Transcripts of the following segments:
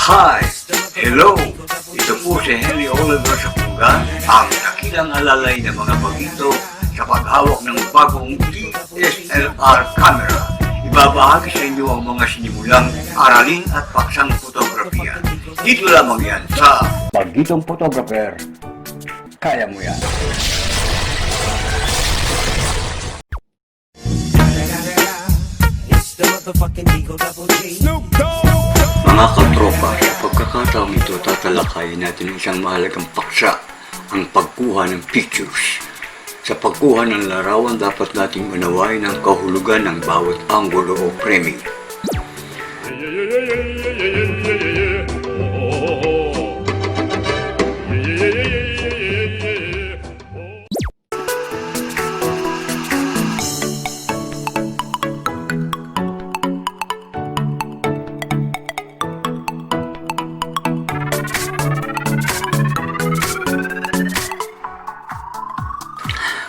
Hi! Hello! Ito po si Henry Oliver Sapungan, ang dakilang alalay ng mga bagito sa paghawak ng bagong DSLR camera. Ibabahagi sa inyo ang mga sinimulang aralin at paksang fotografiya. Dito lamang yan sa Bagitong Photographer. Kaya mo yan! Mga katropa, sa pagkakataong ito tatalakayin natin ang isang mahalagang paksa, ang pagkuha ng pictures. Sa pagkuha ng larawan, dapat nating unawain ang kahulugan ng bawat anggulo o framing.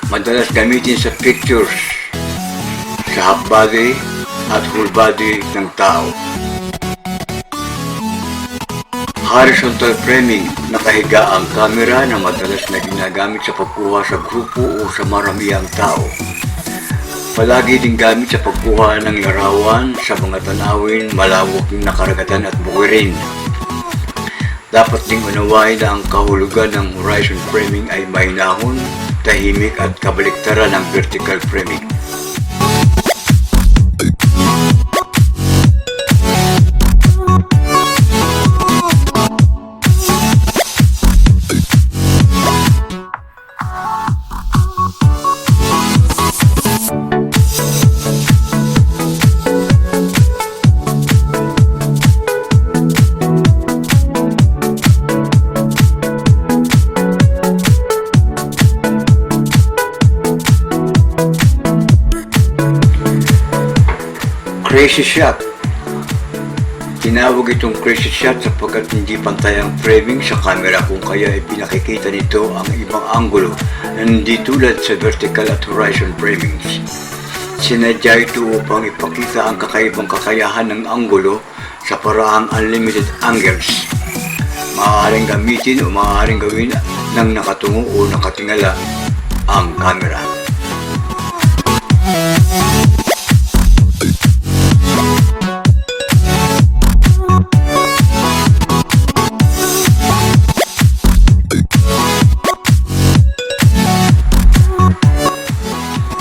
Madalas gamitin sa pictures, sa half body at whole body ng tao. Horizontal framing, nakahiga ang camera na madalas na ginagamit sa pagkuha sa grupo o sa maramihang tao. Palagi din gamit sa pagkuha ng larawan sa mga tanawin, malawak na karagatan at bukirin. Dapat ding unawain na ang kahulugan ng horizon framing ay mahinahon, tahimik at kabaliktaran ng vertical framing. Crazy shot. Tinawag itong crazy shot sapagkat hindi pantay ang framing sa camera, kung kaya ay pinakikita nito ang ibang anggulo na hindi tulad sa vertical at horizon framings. Sinadya ito upang ipakita ang kakaibang kakayahan ng anggulo sa paraang unlimited angles. Maaaring gamitin o maaaring gawin ng nakatungo o nakatingala ang camera.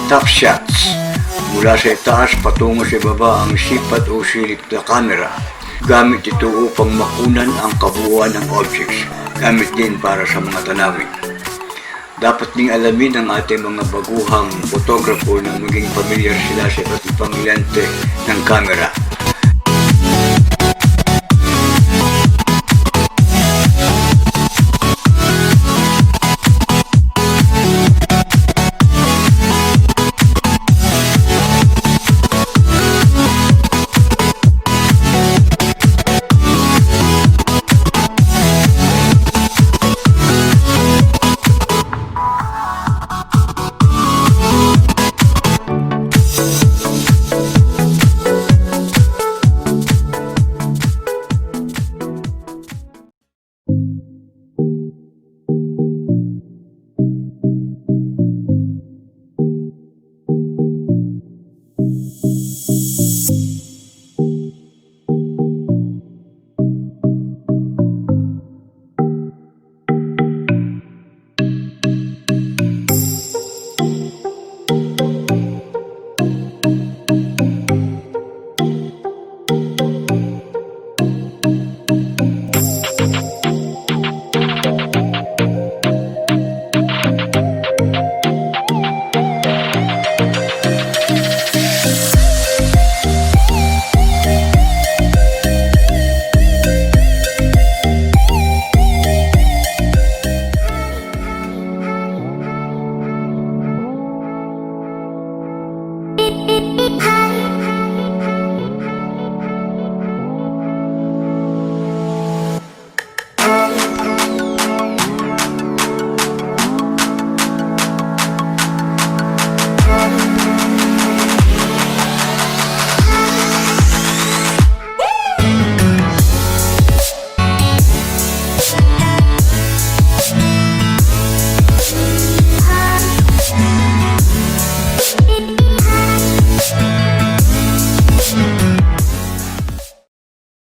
Top shots. Mula sa itaas patungo sa baba ang sipat o silip na camera. Gamit ito upang makunan ang kabuuan ng objects. Gamit din para sa mga tanawin. Dapat ding alamin ng ating mga baguhang photographer na maging pamilyar sila sa iba't ibang lente ng camera.